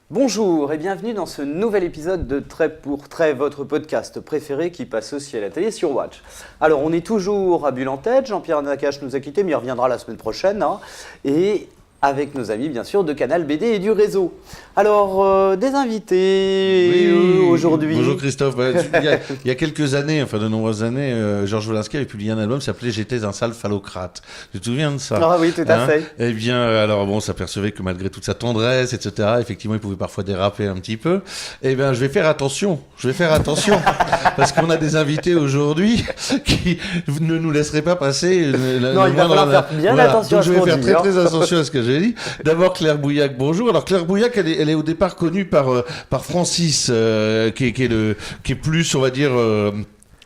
Bonjour et bienvenue dans ce nouvel épisode de Trait pour Trait, votre podcast préféré qui passe aussi à la télé sur Watch. Alors on est toujours à Bulle en tête, Jean-Pierre Nakache nous a quittés mais il reviendra la semaine prochaine. Et avec nos amis bien sûr de Canal BD et du réseau. Alors des invités aujourd'hui. Bonjour Christophe, il y a quelques années, enfin de nombreuses années, Georges Wolinski avait publié un album qui s'appelait « J'étais un sale phallocrate ». Tu te souviens de ça? Ah oui, tout à fait. Eh bien, alors bon, on s'apercevait que malgré toute sa tendresse, etc., effectivement, il pouvait parfois déraper un petit peu. Eh bien, je vais faire attention, parce qu'on a des invités aujourd'hui qui ne nous laisseraient pas passer. Non, il va falloir faire bien attention à ce qu'on dit. Donc je vais faire très attention à ce que j'ai dit. D'abord Claire Bouillac, bonjour. Alors Claire Bouillac, elle est au départ connue par Francis, qui est plus, on va dire,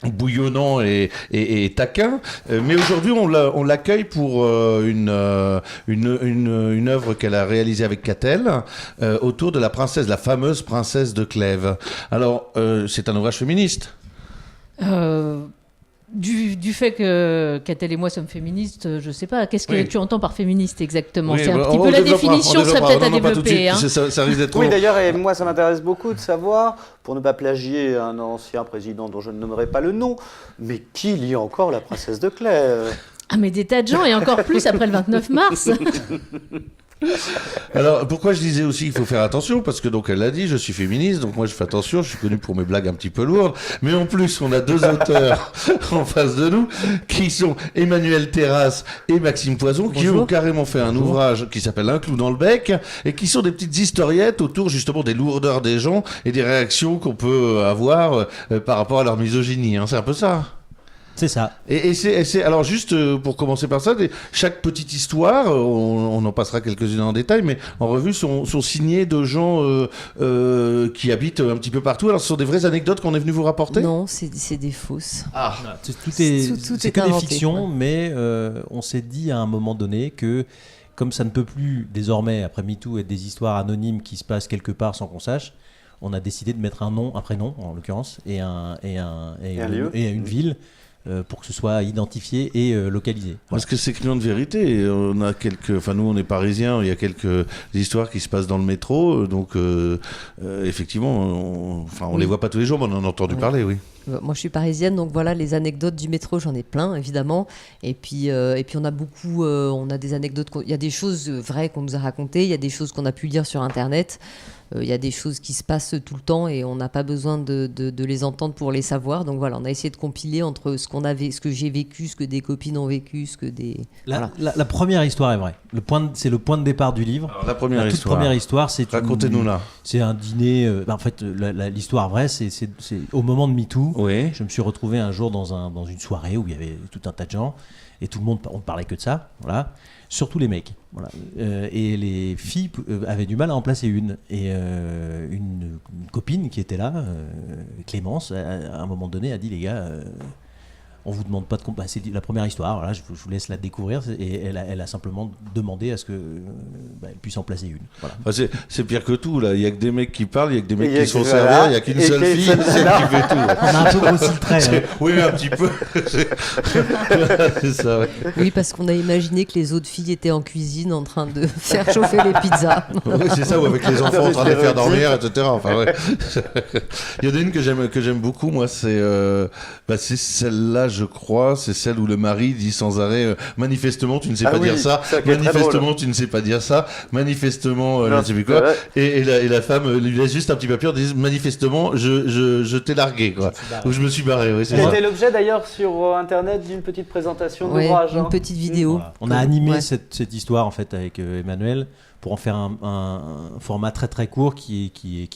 bouillonnant et taquin, mais aujourd'hui on l'accueille pour une œuvre qu'elle a réalisée avec Catel autour de la fameuse princesse de Clèves. Alors c'est un ouvrage féministe. Du fait que Catel et moi sommes féministes, je sais pas. Qu'est-ce que tu entends par féministe exactement? Oui, c'est un petit peu la définition, serait peut-être à développer. Ça risque d'être trop... Oui, d'ailleurs, et moi ça m'intéresse beaucoup de savoir, pour ne pas plagier un ancien président dont je ne nommerai pas le nom, mais qui lit encore la princesse de Clèves? Ah mais des tas de gens, et encore plus après le 29 mars. Alors pourquoi je disais aussi qu'il faut faire attention, parce que donc elle l'a dit, je suis féministe, donc moi je fais attention, je suis connu pour mes blagues un petit peu lourdes, mais en plus on a deux auteurs en face de nous qui sont Emmanuel Terrasse et Maxime Poison. Bonjour. Qui ont carrément fait un ouvrage qui s'appelle Un clou dans le bec et qui sont des petites historiettes autour justement des lourdeurs des gens et des réactions qu'on peut avoir par rapport à leur misogynie, hein. C'est un peu ça. C'est ça. Et c'est alors juste pour commencer par ça, chaque petite histoire, on en passera quelques-unes en détail, mais en revue sont signées de gens qui habitent un petit peu partout. Alors ce sont des vraies anecdotes qu'on est venu vous rapporter? Non, c'est des fausses. Ah, tout c'est que inventé, des fictions, mais on s'est dit à un moment donné que comme ça ne peut plus désormais après MeToo être des histoires anonymes qui se passent quelque part sans qu'on sache, on a décidé de mettre un nom, un prénom en l'occurrence, et une ville. Pour que ce soit identifié et localisé. Voilà. Parce que c'est criant de vérité. On a nous on est parisiens, il y a quelques histoires qui se passent dans le métro, donc effectivement, on les voit pas tous les jours, mais on en a entendu parler, oui. Moi je suis parisienne, donc voilà, les anecdotes du métro, j'en ai plein évidemment. Et puis on a beaucoup, on a des anecdotes, il y a des choses vraies qu'on nous a racontées, il y a des choses qu'on a pu lire sur internet. Il y a des choses qui se passent tout le temps et on n'a pas besoin de les entendre pour les savoir. Donc voilà, on a essayé de compiler entre ce que j'ai vécu, ce que des copines ont vécu, ce que des... La première histoire est vraie. C'est le point de départ du livre. Alors, la toute première histoire, c'est... Racontez-nous là. C'est un dîner... en fait, l'histoire vraie, c'est au moment de MeToo. Oui. Je me suis retrouvé un jour dans une soirée où il y avait tout un tas de gens et tout le monde, on parlait que de ça. Voilà. Surtout les mecs, voilà. Et les filles avaient du mal à en placer une. Et une copine qui était là, Clémence, à un moment donné, a dit les gars, on vous demande pas de c'est la première histoire. Voilà, je vous laisse la découvrir. Et elle a simplement demandé à ce que elle puisse en placer une. Voilà. Enfin, c'est pire que tout là. Il y a que des mecs qui parlent, il y a que des mecs qui se font servir. Il y a qu'une seule fille, celle qui fait tout. On a un peu grossi le trait. Oui, un petit peu. C'est ça. Ouais. Oui, parce qu'on a imaginé que les autres filles étaient en cuisine en train de faire chauffer les pizzas. Oui, c'est ça, ou avec les enfants en train de les faire dormir, etc. Enfin, ouais. Il y en a une que j'aime beaucoup, moi, c'est celle-là, je crois, c'est celle où le mari dit sans arrêt manifestement tu ne sais pas dire ça, manifestement tu ne sais pas dire ça, manifestement je ne sais plus quoi, et la femme lui laisse juste un petit papier en disant manifestement je t'ai largué, quoi, ou je me suis barré. Oui, c'est ça. C'était l'objet d'ailleurs sur internet d'une petite présentation d'ouvrage. Une petite vidéo. Voilà. On a animé cette histoire en fait avec Emmanuel pour en faire un format très très court qui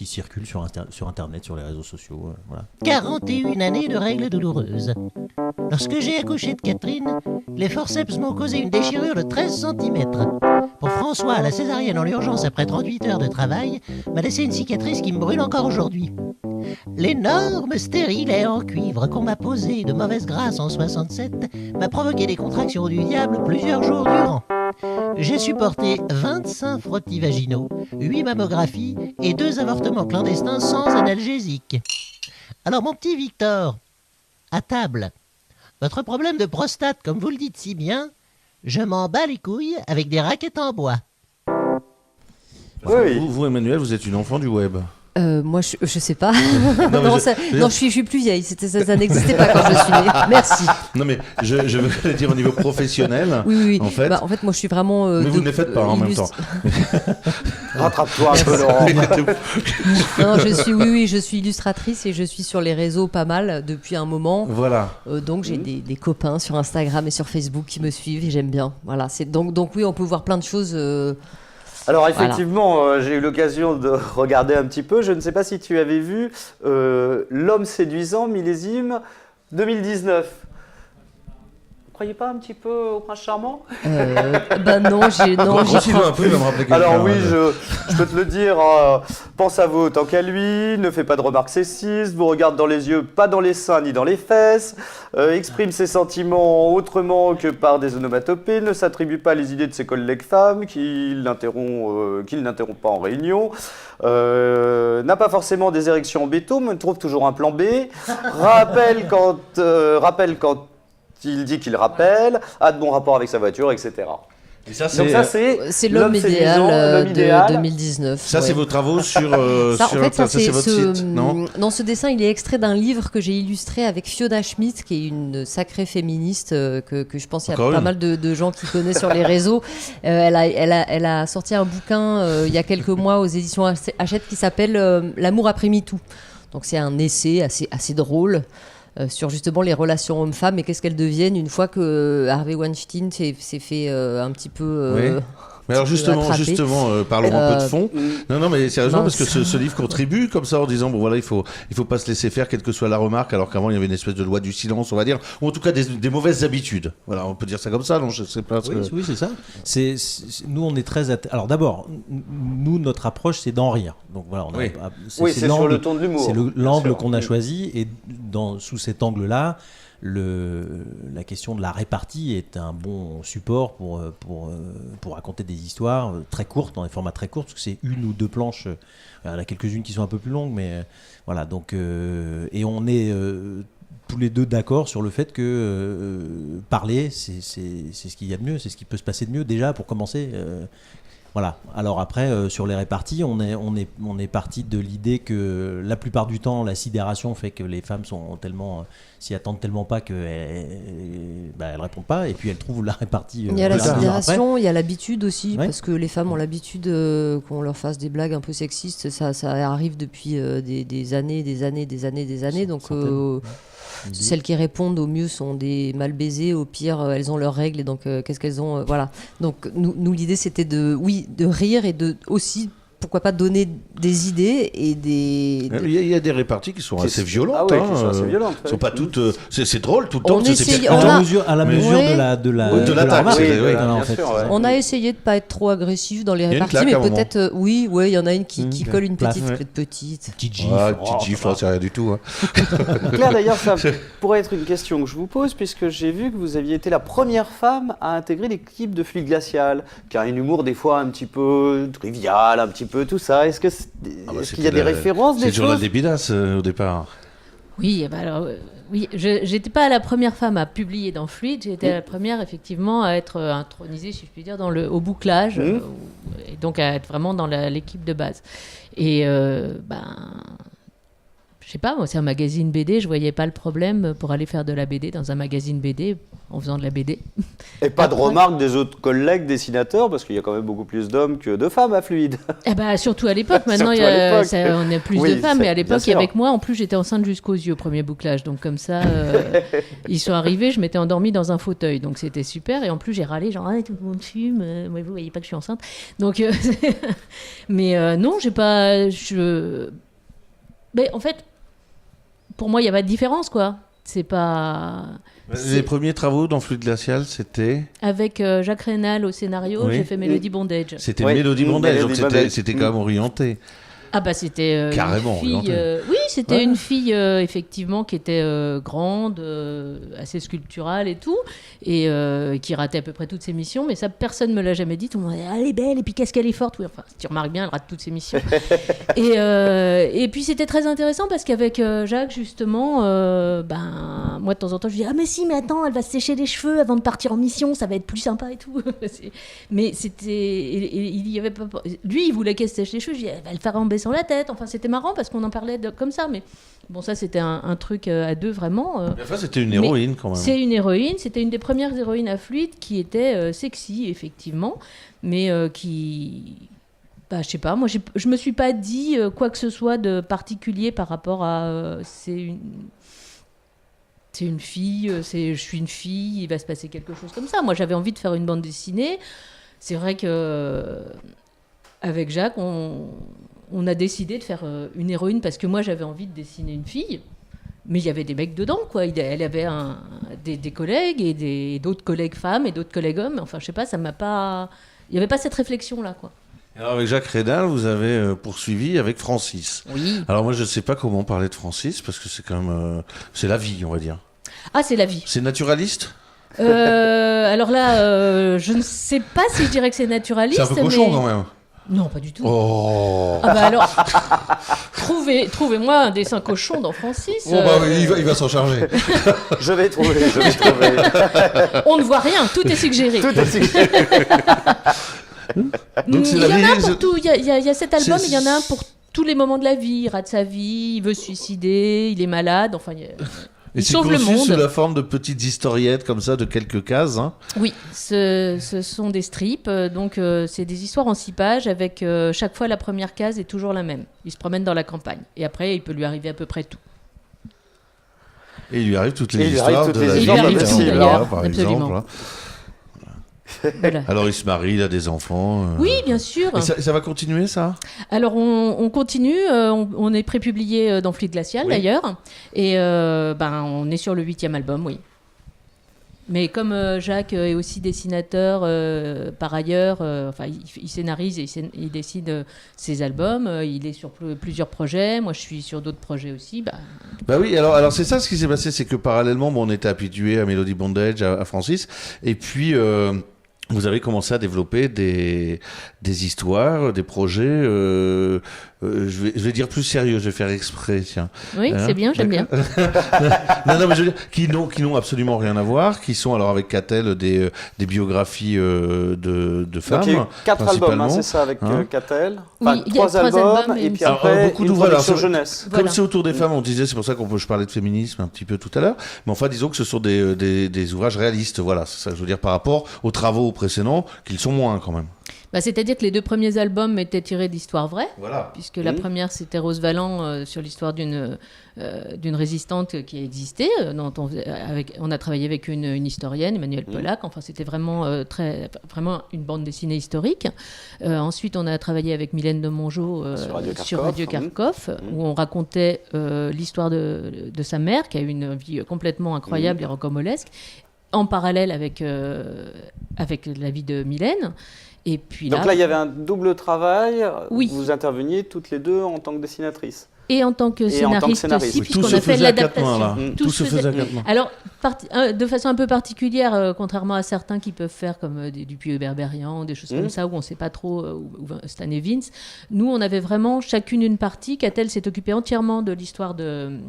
circule sur internet, sur les réseaux sociaux. Voilà. 41 années de règles douloureuses. Lorsque j'ai accouché de Catherine, les forceps m'ont causé une déchirure de 13 cm. Pour François, la césarienne en urgence après 38 heures de travail m'a laissé une cicatrice qui me brûle encore aujourd'hui. L'énorme stérilet en cuivre qu'on m'a posé de mauvaise grâce en 67 m'a provoqué des contractions du diable plusieurs jours durant. j'ai supporté 25 frottis vaginaux, 8 mammographies et 2 avortements clandestins sans analgésique. Alors mon petit Victor, à table, votre problème de prostate, comme vous le dites si bien, je m'en bats les couilles avec des raquettes en bois. Oui. Vous, Emmanuel, vous êtes une enfant du web. Moi, je sais pas. Non, Non, mais je suis plus vieille. Ça n'existait pas quand je suis née. Merci. Non, mais je veux dire au niveau professionnel. Oui. En fait. En fait, moi, je suis vraiment. Mais vous ne les faites pas en même temps. Rattrape-toi un peu, Laurent. Non, je suis illustratrice et je suis sur les réseaux pas mal depuis un moment. Voilà. Donc j'ai des copains sur Instagram et sur Facebook qui me suivent et j'aime bien. Voilà. Donc oui, on peut voir plein de choses. Alors effectivement, j'ai eu l'occasion de regarder un petit peu. Je ne sais pas si tu avais vu L'homme séduisant, millésime 2019. Vous croyez pas un petit peu au prince charmant? Non, Continue un peu, il va me rappeler quelqu'un. Alors oui, je peux te le dire, pense à vous autant qu'à lui, ne fais pas de remarques sexistes, vous regarde dans les yeux, pas dans les seins ni dans les fesses, exprime ses sentiments autrement que par des onomatopées, ne s'attribue pas les idées de ses collègues femmes, qu'il n'interrompt pas en réunion, n'a pas forcément des érections en béton, mais trouve toujours un plan B, rappelle quand il dit qu'il rappelle, a de bons rapports avec sa voiture, etc. Et ça, c'est l'homme idéal de 2019. Ça, c'est vos travaux sur. Ça, en fait, c'est votre site, non? Non, ce dessin, il est extrait d'un livre que j'ai illustré avec Fiona Schmidt, qui est une sacrée féministe que je pense qu'il y a pas mal de gens qui connaissent sur les réseaux. Elle a sorti un bouquin il y a quelques mois aux éditions Hachette qui s'appelle L'amour après MeToo. Donc c'est un essai assez drôle. Sur justement les relations hommes-femmes et qu'est-ce qu'elles deviennent une fois que Harvey Weinstein s'est fait un petit peu... Oui. Mais alors justement, parlons un peu de fond. Non, mais sérieusement, mince. parce que ce livre contribue comme ça en disant bon voilà, il faut pas se laisser faire quelle que soit la remarque, alors qu'avant il y avait une espèce de loi du silence, on va dire, ou en tout cas des mauvaises habitudes. Voilà, on peut dire ça comme ça, non? Je sais pas. Oui, c'est ça. Nous, on est très. Alors d'abord, nous, notre approche, c'est d'en rire. Donc voilà, c'est sur le ton de l'humour. C'est l'angle qu'on a choisi, et sous cet angle-là. La question de la répartie est un bon support pour raconter des histoires très courtes, dans des formats très courts, parce que c'est une ou deux planches. Il y en a quelques-unes qui sont un peu plus longues, mais voilà. Donc, et on est tous les deux d'accord sur le fait que parler, c'est ce qu'il y a de mieux, c'est ce qui peut se passer de mieux déjà pour commencer. Voilà. Alors après, sur les réparties, on est parti de l'idée que la plupart du temps, la sidération fait que les femmes s'y attendent tellement pas qu'elles répondent pas, et puis elles trouvent la répartie. Il y a la sidération, il y a l'habitude aussi, ouais. parce que les femmes ont l'habitude qu'on leur fasse des blagues un peu sexistes. Ça arrive depuis des années. Donc celles qui répondent au mieux sont des mal baisées, au pire elles ont leurs règles, et donc qu'est-ce qu'elles ont voilà. Donc nous l'idée c'était de rire et de aussi pourquoi pas donner des idées et des... Il y a des réparties qui sont assez violentes. Ah ouais, qui sont assez violentes. Sont pas toutes... c'est drôle tout le temps. À la mesure de l'attaque. On a essayé de pas être trop agressif dans les réparties, mais peut-être... il y en a une qui colle une petite. Petite gifle, c'est rien du tout. Claire, d'ailleurs, ça pourrait être une question que je vous pose, puisque j'ai vu que vous aviez été la première femme à intégrer l'équipe de Fluide Glacial, qui a un humour des fois un petit peu trivial, un petit peu tout ça. Est-ce qu'il y a des références, des choses? C'est le journal des Bidas au départ. Oui, j'étais pas la première femme à publier dans Fluide, j'ai été la première effectivement à être intronisée, si je puis dire, au bouclage, et donc à être vraiment dans l'équipe de base. Et je sais pas, moi c'est un magazine BD, je voyais pas le problème pour aller faire de la BD dans un magazine BD en faisant de la BD. Et pas de remarques des autres collègues dessinateurs, parce qu'il y a quand même beaucoup plus d'hommes que de femmes à Fluide. Surtout à l'époque, maintenant on a plus de femmes, mais à l'époque avec moi, en plus j'étais enceinte jusqu'aux yeux au premier bouclage, donc comme ça, ils sont arrivés, je m'étais endormie dans un fauteuil, donc c'était super, et en plus j'ai râlé, genre tout le monde fume, moi vous voyez pas que je suis enceinte, donc mais non, j'ai pas... Mais en fait, pour moi, il n'y a pas de différence, quoi. C'est pas... Les premiers travaux dans Fluide Glacial, c'était... Avec Jacques Rénal au scénario, j'ai fait Melody Bondage. C'était Melody Bondage, donc c'était quand même orienté. Ah bah c'était Carrément une fille, oui, c'était une fille effectivement qui était grande, assez sculpturale et tout, et qui ratait à peu près toutes ses missions, mais ça personne me l'a jamais dit. Tout le monde dit elle est belle et puis qu'est-ce qu'elle est forte. Oui, enfin tu remarques bien, elle rate toutes ses missions. et puis c'était très intéressant parce qu'avec Jacques justement, moi de temps en temps je dis ah mais si mais attends elle va se sécher les cheveux avant de partir en mission, ça va être plus sympa et tout. Mais c'était il y avait pas, lui il voulait qu'elle se sèche les cheveux, je dis elle va le faire en baissant la tête. Enfin c'était marrant parce qu'on en parlait comme ça, mais bon ça c'était un truc à deux vraiment. Enfin c'était une héroïne quand même. C'est une héroïne, c'était une des premières héroïnes à fluide qui était sexy effectivement, mais qui je sais pas, moi je me suis pas dit quoi que ce soit de particulier par rapport à c'est une fille, je suis une fille, il va se passer quelque chose comme ça. Moi j'avais envie de faire une bande dessinée. C'est vrai que avec Jacques on a décidé de faire une héroïne parce que moi j'avais envie de dessiner une fille, mais il y avait des mecs dedans quoi. Elle avait des collègues et d'autres collègues femmes et d'autres collègues hommes. Enfin je sais pas, ça m'a pas, il y avait pas cette réflexion là quoi. Alors avec Jacques Rédal, vous avez poursuivi avec Francis. Oui. Alors moi je ne sais pas comment parler de Francis parce que c'est quand même c'est la vie on va dire. Ah c'est la vie. C'est naturaliste. Alors là je ne sais pas si je dirais que c'est naturaliste. C'est un peu cochon quand même. Non, pas du tout. Oh. Ah bah alors, trouvez-moi un dessin cochon dans Francis. Il va s'en charger. Je vais trouver. On ne voit rien, tout est suggéré. Donc c'est il la y en vie. a pour tout. Il y a cet album, il y en a un pour tous les moments de la vie. Il rate sa vie, il veut se suicider, il est malade. Enfin, il sauve le monde. Sous la forme de petites historiettes comme ça, de quelques cases. Hein. Oui, ce sont des strips. Donc, c'est des histoires en 6 pages avec chaque fois la première case est toujours la même. Il se promène dans la campagne. Et après, il peut lui arriver à peu près tout. Et il lui arrive toutes les histoires de la vie. Il lui arrive tout d'ailleurs, par absolument. exemple. Voilà. Alors il se marie, il a des enfants. Oui, bien sûr. Et ça va continuer ça ? Alors on continue, on est prépublié dans Fluide Glacial d'ailleurs, et on est sur le 8e album, oui. Mais comme Jacques est aussi dessinateur par ailleurs, il scénarise et il décide ses albums, il est sur plusieurs projets, moi je suis sur d'autres projets aussi. Bah oui, alors c'est ça ce qui s'est passé, c'est que parallèlement, on était habitué à Melody Bondage, à Francis, et puis vous avez commencé à développer des histoires, des projets, je vais dire plus sérieux, je vais faire exprès, tiens. Oui, c'est bien, j'aime bien. non, mais je veux dire, qui n'ont absolument rien à voir, qui sont alors avec Catel des biographies de femmes. Donc, 4 albums, c'est ça, avec Catel. Oui, 3 albums, et puis après, beaucoup une d'ouvrages production jeunesse. Comme c'est autour des femmes, on disait, c'est pour ça je parlais de féminisme un petit peu tout à l'heure, mais enfin, disons que ce sont des ouvrages réalistes, voilà, c'est ça que je veux dire, par rapport aux travaux précédents, qu'ils sont moins quand même. C'est-à-dire que les 2 premiers albums étaient tirés d'histoires vraies, voilà. Puisque la première c'était Rose Valland sur l'histoire d'une résistante qui a existé, dont on a travaillé avec une historienne, Emmanuelle Pollack. Enfin c'était vraiment vraiment une bande dessinée historique. Ensuite on a travaillé avec Mylène de Mongeau sur Radio Kharkov, où on racontait l'histoire de sa mère qui a eu une vie complètement incroyable et rocambolesque, en parallèle avec la vie de Mylène. Et puis donc là, il y avait un double travail. Oui. Vous interveniez toutes les deux en tant que dessinatrice. Et en tant que scénariste aussi, puisqu'on a fait l'adaptation. Tout se faisait à 4 mains. Alors, de façon un peu particulière, contrairement à certains qui peuvent faire comme du Puy-Berberian, des choses comme ça, où on ne sait pas trop, ou Stan et Vince, nous, on avait vraiment chacune une partie. Catel s'est occupée entièrement de l'histoire de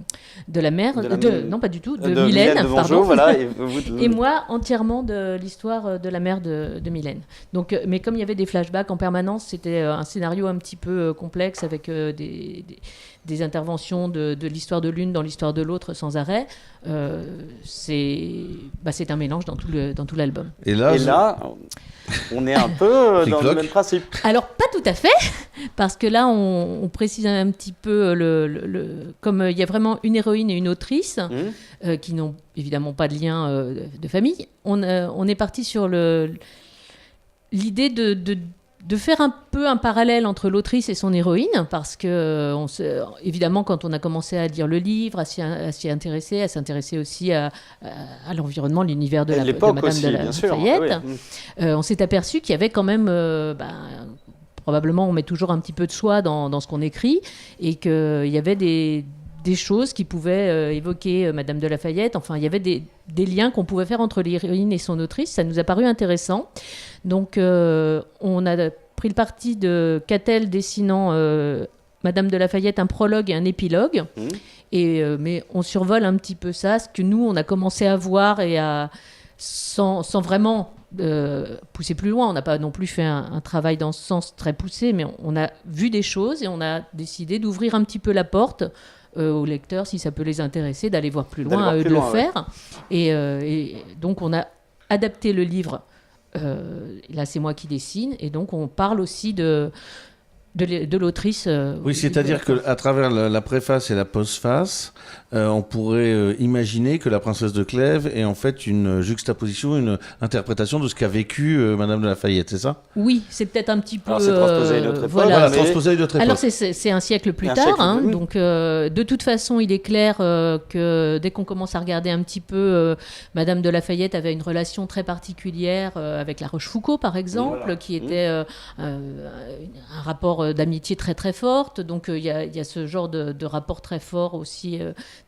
la mère, non pas du tout, de Mylène, de Mongeau, pardon. voilà, et moi, entièrement de l'histoire de la mère de Mylène. Donc, mais comme il y avait des flashbacks en permanence, c'était un scénario un petit peu complexe avec des interventions de l'histoire de l'une dans l'histoire de l'autre sans arrêt. C'est un mélange dans tout l'album. Et là, on est un peu dans le même principe. Alors, pas tout à fait, parce que là, on précise un petit peu, comme il y a vraiment une héroïne et une autrice, qui n'ont évidemment pas de lien de famille, on est parti sur l'idée de faire un peu un parallèle entre l'autrice et son héroïne, parce que évidemment quand on a commencé à lire le livre, à s'y intéresser, à s'intéresser aussi à l'environnement, l'univers de Madame aussi, de la Lafayette, on s'est aperçu qu'il y avait quand même probablement on met toujours un petit peu de soi dans ce qu'on écrit, et qu'il y avait des choses qui pouvaient évoquer Madame de Lafayette. Enfin, il y avait des liens qu'on pouvait faire entre l'héroïne et son autrice. Ça nous a paru intéressant. Donc, on a pris le parti de Catel dessinant Madame de Lafayette, un prologue et un épilogue. Mais on survole un petit peu ça, ce que nous, on a commencé à voir et sans vraiment pousser plus loin. On n'a pas non plus fait un travail dans ce sens très poussé, mais on a vu des choses et on a décidé d'ouvrir un petit peu la porte aux lecteurs, si ça peut les intéresser, d'aller voir plus loin, à eux de le faire. Et donc, on a adapté le livre. Là, c'est moi qui dessine. Et donc, on parle aussi de l'autrice. Oui, c'est-à-dire qu'à travers la préface et la postface, on pourrait imaginer que la princesse de Clèves est en fait une juxtaposition, une interprétation de ce qu'a vécu Madame de Lafayette, c'est ça ? Oui, c'est peut-être un petit peu... Alors, c'est transposé à une autre époque. Voilà, transposé à une autre époque. Alors, c'est un siècle plus tard. Donc, de toute façon, il est clair que dès qu'on commence à regarder un petit peu, Madame de Lafayette avait une relation très particulière avec La Rochefoucauld, par exemple, qui était un rapport d'amitié très très forte. Donc il y a ce genre de rapport très fort aussi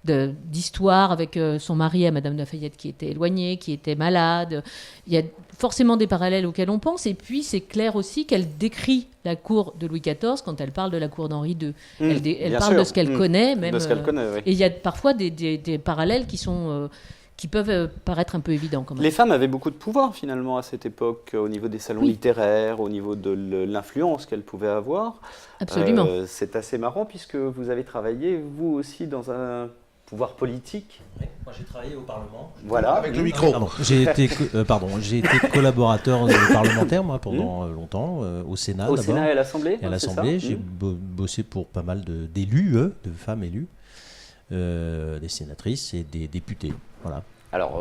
d'histoire avec son mari à Madame de Lafayette qui était éloigné, qui était malade. Il y a forcément des parallèles auxquels on pense. Et puis c'est clair aussi qu'elle décrit la cour de Louis XIV quand elle parle de la cour d'Henri II. Elle parle de ce qu'elle connaît, même. De ce qu'elle connaît, oui. Et il y a parfois des parallèles qui peuvent paraître un peu évidents quand même. Les femmes avaient beaucoup de pouvoir finalement à cette époque, au niveau des salons littéraires, au niveau de l'influence qu'elles pouvaient avoir. Absolument. C'est assez marrant puisque vous avez travaillé, vous aussi, dans un pouvoir politique. Oui, moi j'ai travaillé au Parlement. Voilà. Avec le micro. J'ai été collaborateur parlementaire, moi, pendant longtemps, au Sénat Au d'abord. Sénat et à l'Assemblée. Et à l'Assemblée, j'ai bossé pour pas mal d'élus, de femmes élues, des sénatrices et des députés. Voilà. Alors,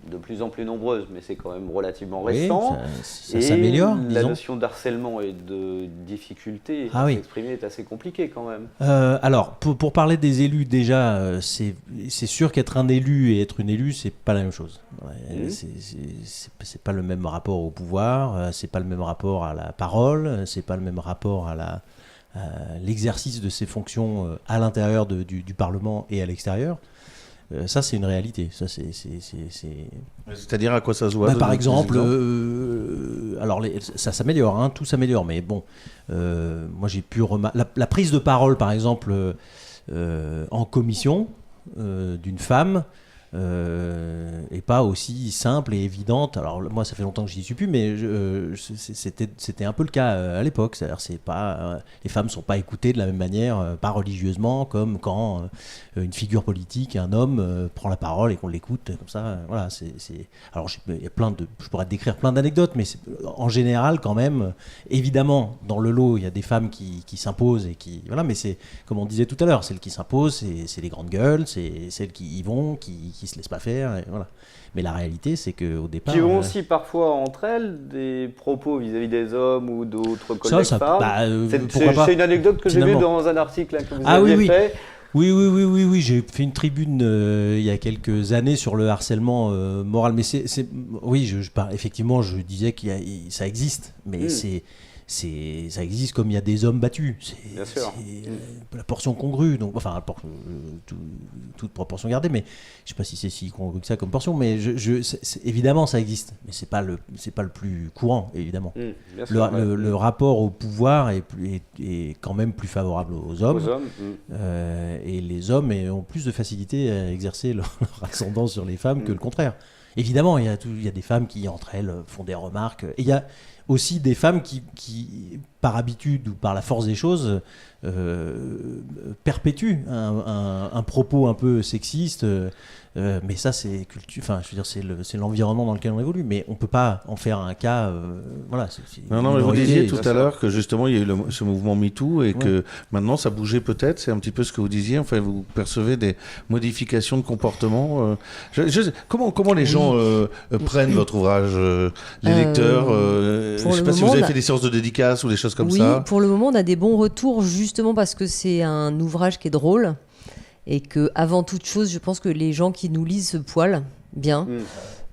de plus en plus nombreuses, mais c'est quand même relativement récent. Ça s'améliore. La disons. notion d'harcèlement et de difficulté à s'exprimer est assez compliquée quand même. Alors, pour parler des élus, déjà, c'est sûr qu'être un élu et être une élue, c'est pas la même chose. C'est pas le même rapport au pouvoir, c'est pas le même rapport à la parole, c'est pas le même rapport à l'exercice de ses fonctions à l'intérieur du Parlement et à l'extérieur. Ça, c'est une réalité. Ça, C'est-à-dire à quoi ça se voit par exemple, alors ça s'améliore, hein, tout s'améliore, mais bon, moi j'ai pu remarquer la prise de parole, par exemple, en commission d'une femme et pas aussi simple et évidente. Alors moi, ça fait longtemps que j'y suis plus, mais c'était un peu le cas à l'époque. C'est-à-dire, les femmes sont pas écoutées de la même manière, pas religieusement, comme quand une figure politique, un homme prend la parole et qu'on l'écoute comme ça. Voilà, Alors il y a je pourrais décrire plein d'anecdotes, mais en général, quand même, évidemment, dans le lot, il y a des femmes qui s'imposent et qui voilà, mais c'est comme on disait tout à l'heure, celles qui s'imposent, c'est les grandes gueules, c'est celles qui y vont, qui se laissent pas faire, et voilà. Mais la réalité, c'est qu'au départ... Qui ont aussi parfois entre elles des propos vis-à-vis des hommes ou d'autres collègues femmes. C'est une anecdote que j'ai vue dans un article que vous aviez fait. Oui, j'ai fait une tribune il y a quelques années sur le harcèlement moral, mais effectivement, je disais que ça existe, mais ça existe comme il y a des hommes battus. C'est la portion congrue, donc enfin toute proportion gardée, mais je sais pas si c'est si congru que ça comme portion, mais évidemment ça existe, mais c'est pas le plus courant, évidemment. Le rapport au pouvoir est quand même plus favorable aux hommes, et les hommes ont plus de facilité à exercer leur ascendant sur les femmes que le contraire. Évidemment, il y a des femmes qui entre elles font des remarques, et il y a aussi des femmes qui, par habitude ou par la force des choses, perpétuent un propos un peu sexiste. Mais ça, c'est c'est l'environnement dans lequel on évolue. Mais on peut pas en faire un cas. Voilà. Non, mais vous disiez tout à l'heure que justement il y a eu ce mouvement MeToo et que maintenant ça bougeait peut-être. C'est un petit peu ce que vous disiez. Enfin, vous percevez des modifications de comportement. Comment les gens prennent votre ouvrage, les lecteurs. Je sais pas si vous avez fait des séances de dédicaces ou des choses comme ça. Oui, pour le moment, on a des bons retours justement parce que c'est un ouvrage qui est drôle. Et que, avant toute chose, je pense que les gens qui nous lisent se poilent bien.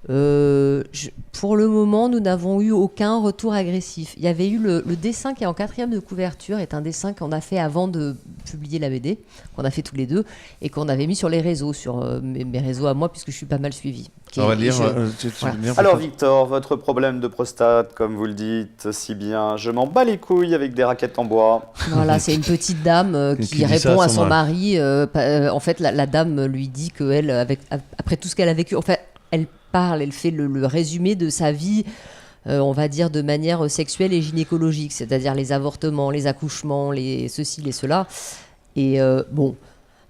Pour le moment, nous n'avons eu aucun retour agressif. Il y avait eu le dessin qui est en 4e de couverture, est un dessin qu'on a fait avant de publier la BD, qu'on a fait tous les deux, et qu'on avait mis sur les réseaux, sur mes réseaux à moi, puisque je suis pas mal suivie. On va lire. Voilà. Alors Victor, votre problème de prostate, comme vous le dites si bien, je m'en bats les couilles avec des raquettes en bois. Voilà, c'est une petite dame qui répond à son mari. En fait, la dame lui dit qu'elle, après tout ce qu'elle a vécu, en fait, elle parle, elle fait le résumé de sa vie, on va dire de manière sexuelle et gynécologique, c'est-à-dire les avortements, les accouchements, les ceci, les cela. Et bon,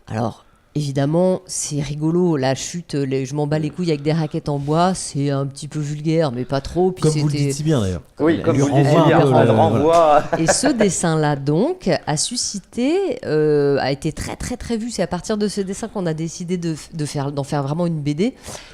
alors évidemment, c'est rigolo, la chute, je m'en bats les couilles avec des raquettes en bois, c'est un petit peu vulgaire, mais pas trop. Puis comme vous le dites si bien d'ailleurs. Oui, comme Elle vous lui le dites renvoie bien, un peu, elle renvoie. Et ce dessin-là, donc, a suscité, a été très très très vu. C'est à partir de ce dessin qu'on a décidé d'en faire vraiment une BD.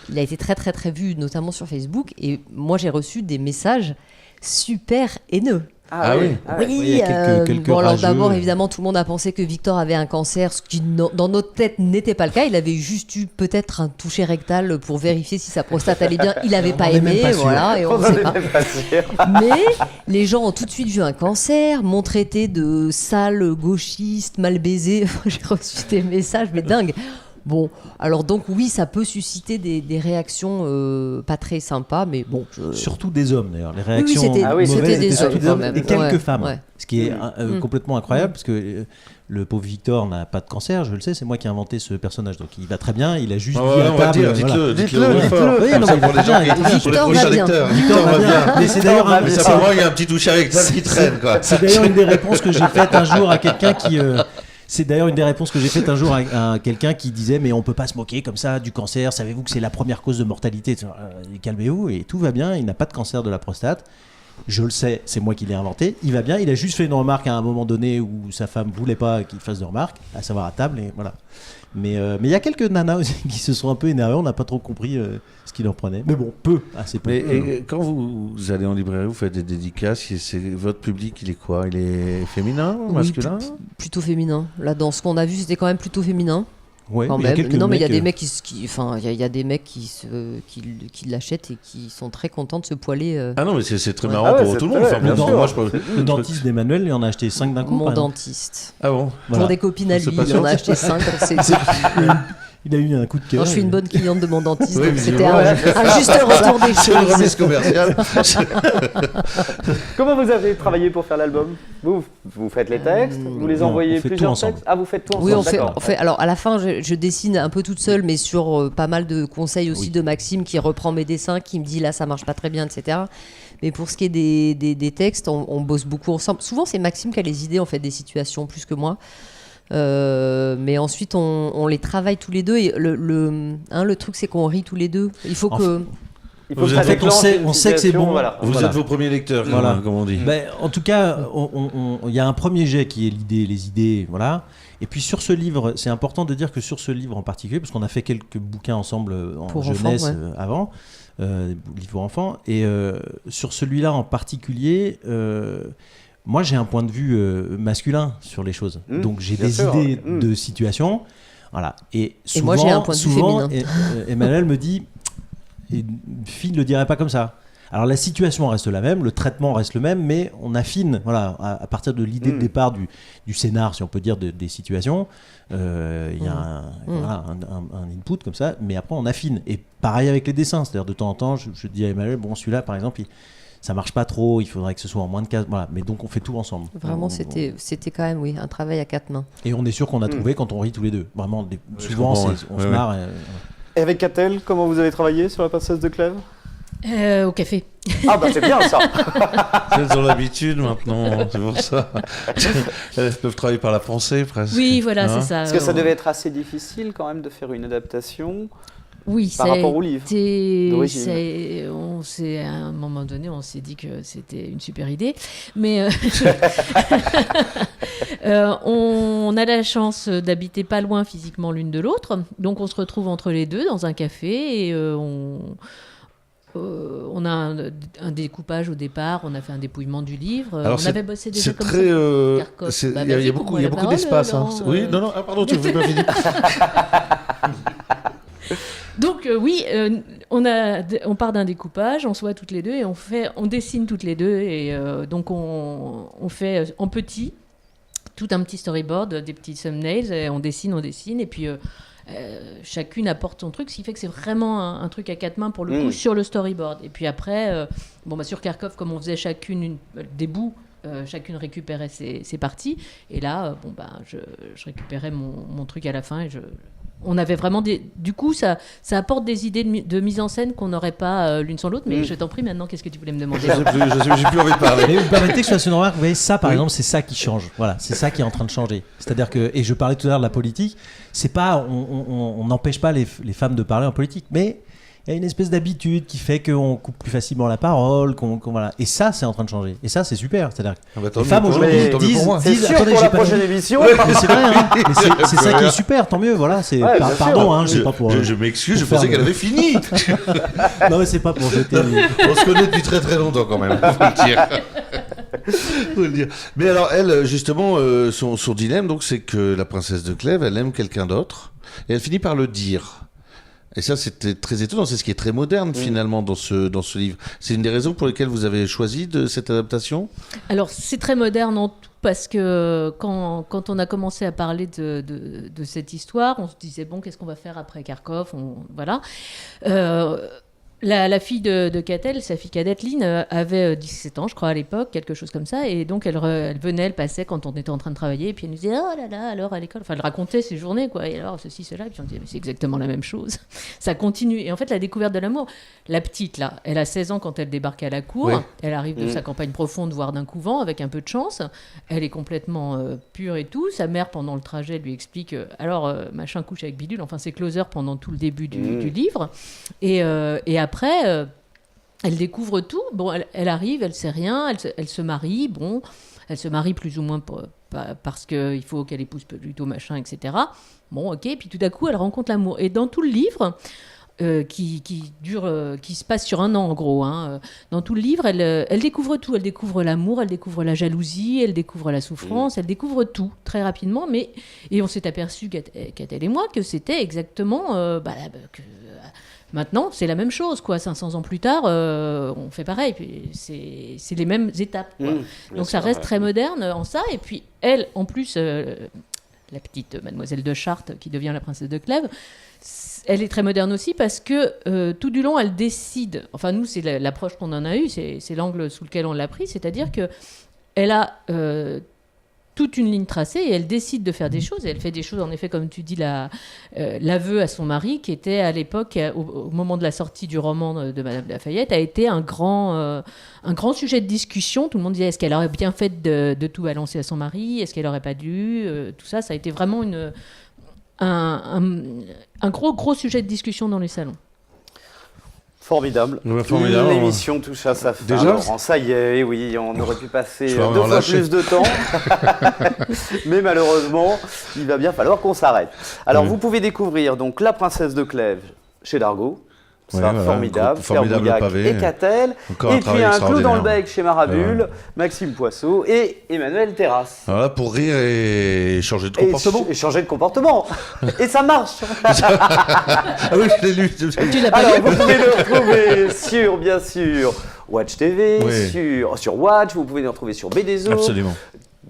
Il a été très très très vu, notamment sur Facebook. Et moi, j'ai reçu des messages super haineux. Ah oui. Oui, il y a quelques bon, alors rageux. d'abord, évidemment, tout le monde a pensé que Victor avait un cancer, ce qui, dans notre tête, n'était pas le cas. Il avait juste eu peut-être un toucher rectal pour vérifier si sa prostate allait bien. Il n'avait pas est même aimé, pas sûr. voilà, et on On ne en sait pas. était pas sûr. Mais les gens ont tout de suite vu un cancer, m'ont traité de sale, gauchiste, mal baisé. J'ai reçu des messages, mais dingue. Bon, alors donc oui, ça peut susciter des réactions pas très sympas, mais bon. Surtout des hommes d'ailleurs. Les Oui, réactions c'était mauvaises c'était des étaient surtout hommes quand même. et quelques Ouais, femmes. ouais. Ce qui est complètement incroyable parce que le pauvre Victor n'a pas de cancer, je le sais, c'est moi qui ai inventé ce personnage. Donc il va très bien, il a juste dit à on va table, dire, voilà. dites-le, Dites-le. fort. Oui, Comme non, ça, mais pour les gens Victor pour les va prochains bien. lecteurs. Victor va bien. Mais c'est d'ailleurs un- Mais c'est- simplement, il y a un petit toucher avec ça qui traîne, quoi. C'est d'ailleurs une des réponses que j'ai faites un jour à quelqu'un qui. C'est d'ailleurs une des réponses que j'ai faites un jour à quelqu'un qui disait mais on peut pas se moquer comme ça du cancer. Savez-vous que c'est la première cause de mortalité? Calmez-vous, et tout va bien. Il n'a pas de cancer de la prostate. Je le sais, c'est moi qui l'ai inventé. Il va bien. Il a juste fait une remarque à un moment donné où sa femme voulait pas qu'il fasse de remarques, à savoir à table, et voilà. Mais il y a quelques nanas aussi qui se sont un peu énervées. On n'a pas trop compris ce qu'il en prenait. Mais bon, assez peu. Mais et quand vous allez en librairie, vous faites des dédicaces, votre public, il est quoi? Il est féminin, Oui, masculin? plutôt féminin. Là, dans ce qu'on a vu, c'était quand même plutôt féminin. Ouais, Quand mais il y a même. quelques Non, mais il y a mecs, des mecs il y a des mecs qui l'achètent et qui sont très contents de se poiler. Ah non, mais c'est très Ouais. marrant Ah ouais, pour c'est tout le monde. très- Enfin, bien bon, sûr. moi, je peux- Le dentiste d'Emmanuel, il en a acheté 5 d'un coup. Mon par exemple. dentiste. Ah bon? Voilà. Pour des copines à C'est lui, pas il sûr. en a acheté 5. Il a eu un coup de cœur. Je suis une bonne cliente de mon dentiste, Oui, donc c'était visiblement. un juste retour des C'est une remise choses. commerciale. Comment vous avez travaillé pour faire l'album? Vous faites les textes, vous les non, envoyez on fait tout plusieurs ensemble. textes. Ah, vous faites tout Oui, ensemble, d'accord. on fait. Alors à la fin, je dessine un peu toute seule, mais sur pas mal de conseils aussi Oui. de Maxime qui reprend mes dessins, qui me dit là ça marche pas très bien, etc. Mais pour ce qui est des textes, on bosse beaucoup ensemble. Souvent c'est Maxime qui a les idées en fait des situations plus que moi. Mais ensuite on les travaille tous les deux et le truc c'est qu'on rit tous les deux. Il faut que Il faut Vous que ça êtes- déclenche on une sait que c'est situation, bon. voilà. Vous Voilà. êtes vos premiers lecteurs, Voilà. comme on dit. Ben, en tout cas, il y a un premier jet qui est les idées, voilà. Et puis sur ce livre, c'est important de dire que sur ce livre en particulier, parce qu'on a fait quelques bouquins ensemble en Pour jeunesse enfants, ouais. avant, livres pour enfants, et sur celui-là en particulier, moi j'ai un point de vue masculin sur les choses. Donc j'ai bien des sûr. idées de situation, voilà. Et souvent, moi, j'ai un point de vue souvent, féminin. Emmanuel me dit, une fille ne le dirait pas comme ça. Alors la situation reste la même, le traitement reste le même, mais on affine, voilà, à partir de l'idée de départ du scénar, si on peut dire, des situations. Il y a voilà, un input comme ça, mais après on affine. Et pareil avec les dessins, c'est-à-dire de temps en temps, je dis à Emmanuel, bon celui-là par exemple, ça marche pas trop, il faudrait que ce soit en moins de cases, voilà. Mais donc on fait tout ensemble. vraiment c'était quand même un travail à quatre mains. Et on est sûr qu'on a trouvé quand on rit tous les deux. Vraiment, souvent comprends, on se ouais. marre. Et avec Catel, comment vous avez travaillé sur La Princesse de Clèves? Au café. Ah bah c'est bien ça. Elles ont l'habitude maintenant, c'est pour ça. Elles peuvent travailler par la pensée presque. Oui, voilà, Hein c'est ça. Parce que ça devait être assez difficile quand même de faire une adaptation Oui, par rapport au livre d'origine. À un moment donné, on s'est dit que c'était une super idée. Mais on a la chance d'habiter pas loin physiquement l'une de l'autre. Donc on se retrouve entre les deux dans un café et on a un découpage au départ, on a fait un dépouillement du livre. Alors on avait bossé déjà c'est comme très. ça. Carcos. Il Bah, y a vas-y, beaucoup, coupe-moi il y a la beaucoup parole, d'espace. Hein. Laurent, Oui, non, non, ah, pardon, tu ne fais pas finir. Donc oui, on part d'un découpage, on se voit toutes les deux et on dessine toutes les deux et donc on fait en petit tout un petit storyboard, des petits thumbnails, et on dessine et puis chacune apporte son truc, ce qui fait que c'est vraiment un truc à quatre mains pour le coup sur le storyboard. Et puis après, sur Kharkov, comme on faisait chacune des bouts, chacune récupérait ses parties. Et là, je récupérais mon truc à la fin et on avait vraiment du coup, ça apporte des idées de mise en scène qu'on n'aurait pas l'une sans l'autre. Mais je t'en prie, maintenant, qu'est-ce que tu voulais me demander? J'ai plus envie de parler. Mais vous permettez que je fasse une remarque? Vous voyez, ça, par exemple, c'est ça qui change. Voilà, c'est ça qui est en train de changer. C'est-à-dire que, et je parlais tout à l'heure de la politique, c'est pas, on n'empêche pas les femmes de parler en politique, mais il y a une espèce d'habitude qui fait qu'on coupe plus facilement la parole, voilà. Et ça, c'est en train de changer. Et ça, c'est super. C'est-à-dire que les femmes aujourd'hui disent, c'est sûr attendez, pour la prochaine émission. Ouais, mais c'est vrai, hein. Mais c'est ça qui est super. Tant mieux, voilà. C'est pardon, hein, je, pas pour. Je m'excuse, je pensais qu'elle avait fini. Non, mais c'est pas pour jeter. On se connaît depuis très très longtemps quand même. Faut le dire. Mais alors, elle, justement, son dilemme, donc, c'est que la princesse de Clèves, elle aime quelqu'un d'autre, et elle finit par le dire. Et ça, c'était très étonnant. C'est ce qui est très moderne, finalement, dans ce livre. C'est une des raisons pour lesquelles vous avez choisi cette adaptation ? Alors, c'est très moderne en tout, parce que quand on a commencé à parler de cette histoire, on se disait, bon, qu'est-ce qu'on va faire après Kharkov ? Voilà. La fille de Catel, sa fille cadette Lynn, avait 17 ans, je crois, à l'époque, quelque chose comme ça. Et donc, elle venait, elle passait quand on était en train de travailler. Et puis, elle nous disait, oh là là, alors à l'école. Enfin, elle racontait ses journées, quoi. Et alors, ceci, cela. Et puis, on disait, mais c'est exactement la même chose. Ça continue. Et en fait, la découverte de l'amour, la petite, là, elle a 16 ans quand elle débarque à la cour. Oui. Elle arrive de sa campagne profonde, voire d'un couvent, avec un peu de chance. Elle est complètement pure et tout. Sa mère, pendant le trajet, lui explique, machin couche avec bidule. Enfin, c'est closer pendant tout le début du livre. Et après, elle découvre tout. Bon, elle arrive, elle sait rien, elle se marie. Bon, elle se marie plus ou moins parce qu'il faut qu'elle épouse plutôt machin, etc. Bon, ok. Puis tout à coup, elle rencontre l'amour. Et dans tout le livre, qui se passe sur un an en gros, hein, dans tout le livre, elle découvre tout. Elle découvre l'amour, elle découvre la jalousie, elle découvre la souffrance, elle découvre tout très rapidement. Et on s'est aperçu, Catel et moi, que c'était exactement maintenant, c'est la même chose, quoi. 500 ans plus tard, on fait pareil. Puis c'est les mêmes étapes, quoi. Donc ça reste très moderne en ça. Et puis elle, en plus, la petite mademoiselle de Chartres qui devient la princesse de Clèves, elle est très moderne aussi parce que tout du long, elle décide. Enfin, nous, c'est l'approche qu'on en a eue, c'est l'angle sous lequel on l'a pris, c'est-à-dire que elle a toute une ligne tracée et elle décide de faire des choses. Et elle fait des choses, en effet, comme tu dis, l'aveu à son mari, qui était à l'époque, au moment de la sortie du roman de Madame Lafayette, a été un grand sujet de discussion. Tout le monde disait, est-ce qu'elle aurait bien fait de tout balancer à son mari ? Est-ce qu'elle n'aurait pas dû ? Tout ça, ça a été vraiment un gros sujet de discussion dans les salons. Formidable. L'émission touche à sa fin. Déjà, Laurent, ça y est, oui, on aurait pu passer 2 fois plus de temps. Mais malheureusement, il va bien falloir qu'on s'arrête. Alors, vous pouvez découvrir donc La Princesse de Clèves chez Dargaud. C'est formidable. Claire Bouillac et Catel. Et puis un clou dans le bec chez Marabule, Maxime Poisseau et Emmanuel Terrasse. Voilà, pour rire et changer de comportement. Et changer de comportement. Et ça marche. Ah oui, je l'ai lu. Alors, vous pouvez le retrouver sur, bien sûr, Watch TV, sur Watch, vous pouvez le retrouver sur BDZO. Absolument.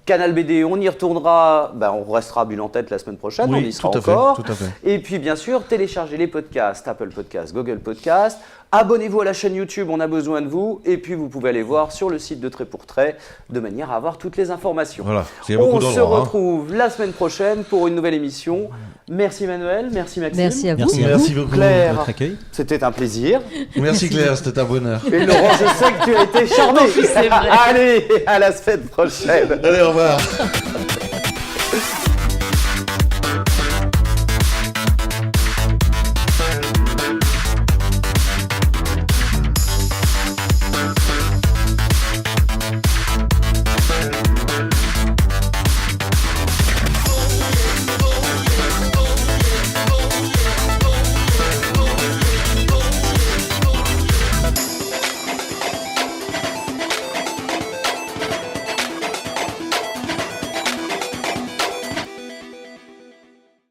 Canal BD, on y retournera, on restera Bulle en tête la semaine prochaine, on y sera encore. Tout à fait. Et puis bien sûr, téléchargez les podcasts, Apple Podcasts, Google Podcasts. Abonnez-vous à la chaîne YouTube, on a besoin de vous. Et puis vous pouvez aller voir sur le site de Trait pour Trait, de manière à avoir toutes les informations. Voilà, on se retrouve la semaine prochaine pour une nouvelle émission. Merci Emmanuel, merci Maxime. Merci à vous. Merci beaucoup Claire, pour votre accueil. C'était un plaisir. Merci Claire, c'était un bonheur. Et Laurent, je sais que tu as été charmé. C'est vrai. Allez, à la semaine prochaine. Allez, au revoir.